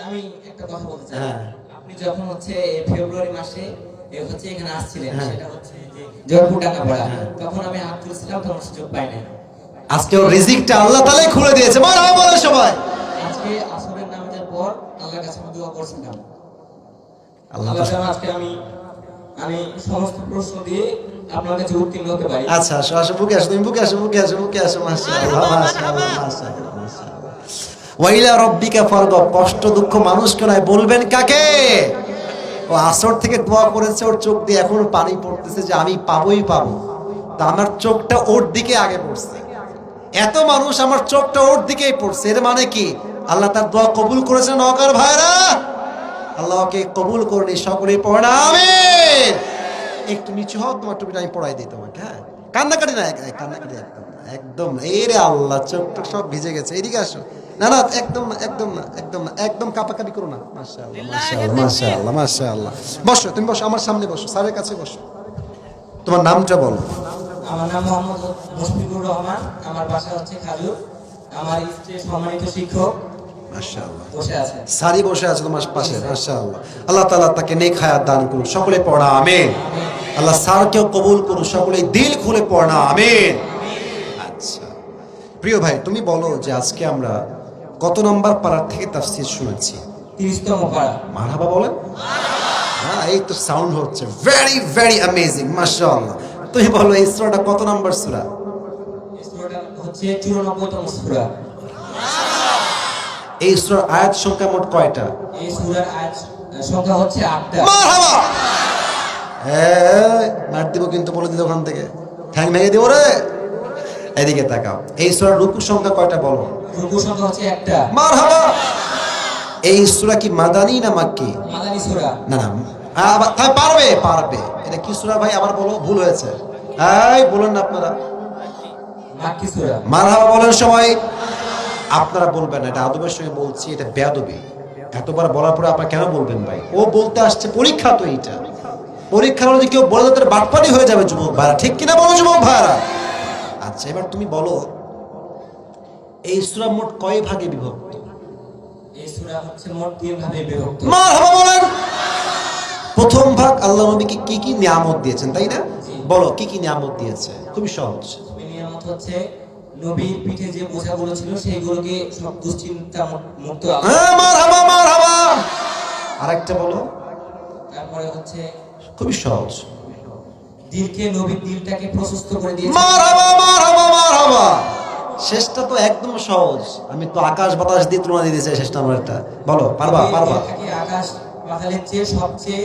আমি একটা কথা বলতে চাই। আপনি যখন হচ্ছে ফেব্রুয়ারি মাসে এখানে আসছিলেন, সেটা হচ্ছে যে জয়পুর ডাঙ্গাপাড়া, তখন আমি হাত তুলছিলাম, তখন সুযোগ পাই নাই। আজকে ওর রিজিকটা আল্লাহ তাআলাই খুলে দিয়েছে। মারহাবা বলে সবাই। আজকে আসরের নামাজের পর আল্লাহর কাছে আমি দোয়া করছিলাম, আল্লাহ আজকে আমি সমস্ত প্রশ্ন দিয়ে আপনার কাছে উত্তীর্ণ হতে পারি। আচ্ছা আসো আসো, বুকে আসো, তুমি বুকে আসো, বুকে আসো, বুকে আসো। মাশাআল্লাহ মাশাআল্লাহ মাশাআল্লাহ মাশাআল্লাহ। ওয়াইলা রব্বিকা ফারগব, কষ্ট দুঃখ মানুষকে নয়, বলবেন কাকে? ও আসর থেকে দোয়া করেছে, ওর চোখ দিয়ে এখনো পানি পড়তেছে যে আমি পাবোই পাবো। তা আমার চোখটা ওর দিকে আগে পড়ছে। এত মানুষ, আমার চোখটা ওর দিকেই পড়ছে। এর মানে কি? আল্লাহ তার দোয়া কবুল করেছেন। নওগাঁর ভাইরা, আল্লাহকে কবুল করুন। সকলেই পড়েন আমিন। একটু নিচু হও, তোমার টুপিটা আমি পড়াই দিই তোমাকে। হ্যাঁ, কান্নাকাটি না, কান্নাকাটি একদম না। এই রে আল্লাহ, চোখটা সব ভিজে গেছে। এদিকে আসো। না না, একদম না, একদম না, একদম না, একদম কাপাকাপি করো না। মাশাআল্লাহ মাশাআল্লাহ মাশাআল্লাহ মাশাআল্লাহ। বসো, তুমি বসো, আমার সামনে বসো, স্যারের কাছে বসো। তোমার নামটা বলো। আমার নাম মোহাম্মদ মুশফিকুর রহমান, আমার বাসা হচ্ছে খাজুর। আমার স্ত্রী সম্মানিত শিক্ষক মাশাআল্লাহ বসে আছে, সারি বসে আছে তোমার পাশে। মাশাআল্লাহ, আল্লাহ তাআলা তাকে নেক হায়াত দান করুন। সকলে পড়া আমিন। আল্লাহ স্যারকেও কবুল করুন। সকলে দিল খুলে পড়া আমিন। আচ্ছা প্রিয় ভাই, তুমি বলো যে আজকে আমরা কত নম্বর পারা থেকে তাফসীর শুনেছি? 30তম পারা। মারহাবা বলেন। হ্যাঁ, এই তো সাউন্ড হচ্ছে। ভেরি ভেরি অ্যামেজিং, মাশাআল্লাহ। তুমি বলো এই সূরাটা কত নম্বর সূরা? এই সূরাটা হচ্ছে 94তম সূরা। এই সূরার আয়াত সংখ্যা মোট কয়টা? এই সূরার আয়াত সংখ্যা হচ্ছে 8টা। মারহাবা। হ্যাঁ, মার দিব কিন্তু, বলে দিল ওখান থেকে, ঠ্যাং ভেঙে দিব রে। এদিকে তাকাও। এই সূরার রুকু সংখ্যা কয়টা বলো? রুকু সংখ্যা হচ্ছে 1টা। মারহাবা। এই সূরা কি মাদানী না মাক্কি? মাদানী সূরা। না না, আবার তাই পারবে পারবে। এটা কি সূরা ভাই? আবার বলো, ভুল হয়েছে। এই বলেন না আপনারা। মাক্কি সূরা। মারহাবা বলেন সবাই। আপনারা বলবেন না, এটা আদবের সঙ্গে বলছি, এটা বেয়াদবি। এতবার বলার পরে আপনারা কেন বলবেন ভাই? ও বলতে আসছে, পরীক্ষা তো এইটা। পরীক্ষা হলে কেউ বলে তাদের বাটপারি হয়ে যাবে যুবক ভাইরা, ঠিক কিনা বলো যুবক ভাইরা? আচ্ছা এবার তুমি বলো, এই সূরা মোট কয় ভাগে বিভক্ত? এই সূরা হচ্ছে মোট 3 ভাগে বিভক্ত। মারহাবা বলেন। প্রথম ভাগ আল্লাহ নবীকে কি কি নিয়ামত দিয়েছেন, তাই না? বলো কি কি নিয়ামত দিয়েছে? খুবই সহজ। এই নিয়ামত হচ্ছে নবীর পিঠে যে বোঝাগুলো ছিল সেইগুলোকে সব দুশ্চিন্তা মুক্ত। হ্যাঁ, মারহাবা মারহাবা। আরেকটা বলো। তারপরে হচ্ছে খুবই সহজ। নবীর দিলটাকে প্রশস্ত করে দিয়েছে। মারহাবা মারহাবা মারহাবা। শেষটা তো একদম সহজ। আমি তো আকাশ বাতাস দিয়ে তুলনা দিয়ে দিয়েছি শেষটা আমার একটা। বলো, পারবা পারবা? দিলটাকে আকাশ পাতালের চেয়ে সবচেয়ে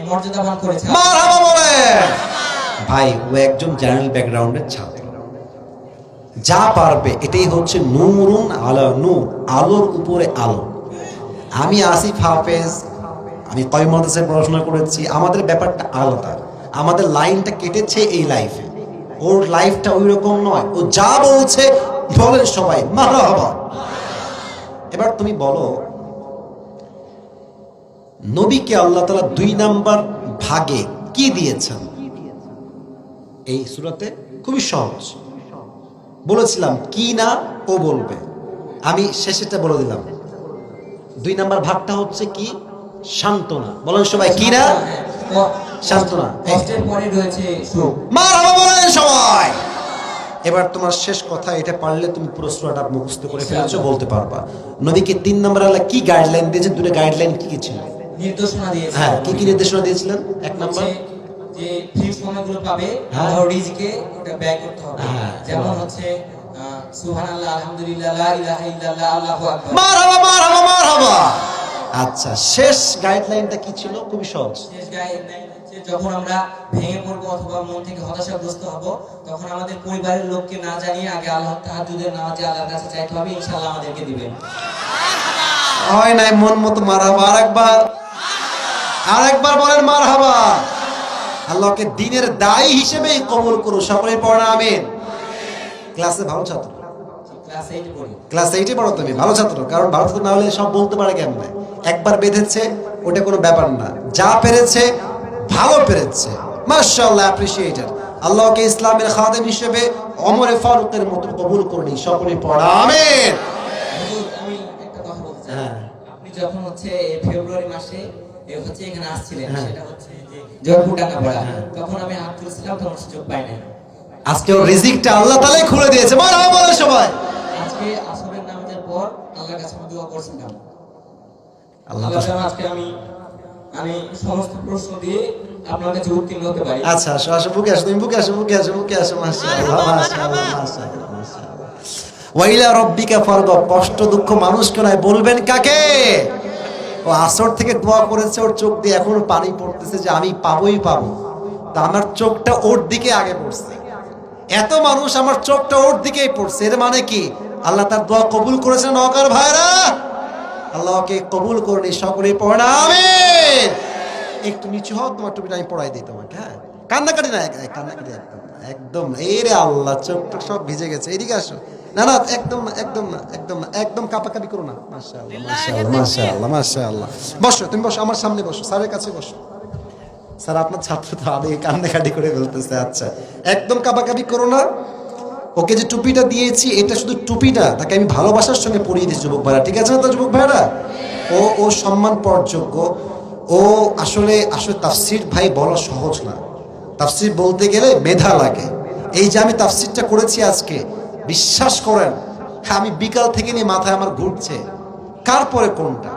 মর্যাদাবান করেছে। মারহাবা বলে। ভাই, ও একজন জেনারেল ব্যাকগ্রাউন্ডের ছাত্র, যা পারবে এটাই হচ্ছে নূরুন আলা নূর, আলোর উপরে আলো। আমি আসিফ হাফেজ, আমি কয় মাদ্রাসায় পড়াশোনা করেছি। আমাদের ব্যাপারটা আলাদা, আমাদের লাইনটা কেটেছে এই লাইফে। ওর লাইফটা ওই রকম নয়। ও যা বলছে বলেন সবাই মারহাবা। এবার তুমি বলো, নবীকে আল্লাহ তাআলা 2 নাম্বার ভাগে কি দিয়েছেন এই সূরাতে? খুবই সহজ বলেছিলাম, কি না ও বলবে। আমি শেষেরটা বলে দিলাম। 2 নাম্বার ভাগটা হচ্ছে কি? সান্ত্বনা। বলেন সবাই, কি না? সান্ত্বনা। কষ্টের পরে রয়েছে সুখ। মারহাবা বলেন সবাই। এবার তোমার শেষ কথা, এটা পারলে তুমি পুরো সূরাটা মুখস্থ করে ফেলেছো, বলতে পারবা। নবীকে 3 নাম্বার আল্লাহ কি গাইডলাইন দিয়েছে? 2টা গাইডলাইন কি কি ছিল? নির্দেশনা দিয়েছে। হ্যাঁ, কি কি নির্দেশনা দিয়েছিলেন? 1 নাম্বার যে ফ্রি সময়গুলো পাবে আল্লাহর রিজিকে ওটা ব্যয় করতে হবে। যেমন হচ্ছে সুবহানাল্লাহ, আলহামদুলিল্লাহ, লা ইলাহা ইল্লাল্লাহ, আল্লাহু আকবার। মারহাবা মারহাবা মারহাবা। আচ্ছা, শেষ গাইডলাইনটা কি ছিল? খুবই সহজ। শেষ গাইডলাইন হচ্ছে যখন আমরা ভেঙে পড়বো অথবা মন থেকে হতাশাগ্রস্ত হব, তখন আমাদের পরিবারের লোককে না জানিয়ে আগে আল্লাহর তাহাজ্জুদের নামাজে আল্লাহর কাছে চাইতে হবে, ইনশাআল্লাহ আমাদেরকে দিবেন। হয় নাই মন মতো মারহাবা। আরেকবার বলেন মারহাবা। আল্লাহকে দ্বীনের দায়ী হিসেবে কবুল করুন। সকলে পড়া আমিন। ক্লাসে ভালো ছাত্র, ক্লাস 8 পড়ি। ক্লাস 8 এ পড়ো তুমি, ভালো ছাত্র। কারণ ভালো ছাত্র না হলে সব বলতে পারে কেমনে? একবার বেঁধেছে ওটা কোনো ব্যাপার না, যা পেরেছে ভালো পেরেছে। মাশাআল্লাহ, অ্যাপ্রিশিয়েটেড। আল্লাহকে ইসলামের খাদেম হিসেবে ওমরে ফারুকের মতো কবুল করুন। সকলে পড়া আমিন। হুজুর, আমি একটা কথা বলতে চাই। আপনি যখন হচ্ছে ফেব্রুয়ারি মাসে হচ্ছে এখানে আসছিলেন, হ্যাঁ। সেটা হচ্ছে যে জয়পুর ডাঙ্গাপাড়া, তখন আমি হাত তুলছিলাম, তখন সুযোগ পাই নাই। আজকে ওর রিজিকটা আল্লাহ তাআলাই খুলে দিয়েছে। মারহাবা বলে সবাই। আজকে আসরের নামাজের পর আল্লাহর কাছে আমি দোয়া করছিলাম, আল্লাহ আল্লাহ যেন আজকে আমি সমস্ত প্রশ্ন দিয়ে আপনার কাছে উত্তীর্ণ হতে পারি। আচ্ছা আসো আসো, বুকে আসো, তুমি বুকে আসো, বুকে আসো, বুকে আসো। মাশাআল্লাহ মাশাআল্লাহ মাশাআল্লাহ মাশাআল্লাহ। ওয়াইলা রব্বিকা ফারগাব, কষ্ট দুঃখ মানুষকে নয়, বলবেন কাকে? ও আসর থেকে দোয়া করেছে, ওর চোখ দিয়ে এখনো পানি পড়তেছে যে আমি পাবোই পাবো। তা আমার চোখটা ওর দিকে আগে পড়ছে, এত মানুষ আমার চোখটা ওর দিকেই পড়ছে, এর মানে কি আল্লাহ তার দোয়া কবুল করেছেন। নওগাঁর ভাইরা আল্লাহকে কবুল করুন, সকলেই পড়ে না আমিন। একটু নিচু হও, তোমার টুপিটা আমি পড়াই দিই তোমাকে। হ্যাঁ, কান্নাকাটি না, কান্নাকাটি একদম না, একদম না। এই রে আল্লাহ, চোখটা সব ভিজে গেছে। এদিকে আসো। না না, একদম না, একদম না, একদম না, একদম কাপাকাপি করো না। মাশাআল্লাহ মাশাআল্লাহ মাশাআল্লাহ মাশাআল্লাহ। বসো, তুমি বসো, আমার সামনে বসো, স্যারের কাছে বসো। স্যার আপনার ছাত্র তো আগে কান্নাকাটি করে ফেলতেছে। আচ্ছা, একদম কাপাকাপি করো না। ওকে যে টুপিটা দিয়েছি, এটা শুধু টুপি না, তাকে আমি ভালোবাসার সঙ্গে পরিয়ে দিয়েছি যুবক ভাইরা। ঠিক আছে না তো যুবক ভাইরা? ও সম্মান পাওয়ার যোগ্য। ও আসলে তাফসীর ভাই বলা সহজ না। তাফসীর বলতে গেলে মেধা লাগে। এই যে আমি তাফসীরটা করেছি আজকে, বিশ্বাস করেন, হ্যাঁ, আমি বিকাল থেকে নিয়ে মাথায় আমার ঘুরছে কার পরে কোনটা,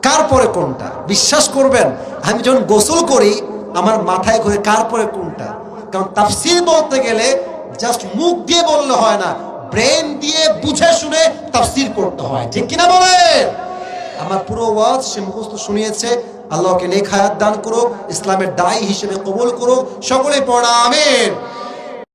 কার পরে কোনটা। বিশ্বাস করবেন, আমি যখন গোসল করি আমার মাথায় ঘুরে কার পরে কোনটা। কারণ তাফসীর বলতে গেলে জাস্ট মুখ দিয়ে বললে হয় না, ব্রেন দিয়ে বুঝে শুনে তাফসীর করতে হয়। ঠিক কিনা বলেন? আমার পুরো ওয়াজ সে মুখস্থ শুনিয়েছে। আল্লাহকে নেক হায়াত দান করুক, ইসলামের দায়ী হিসেবে কবুল করুক। সকলে পড়া আমিন।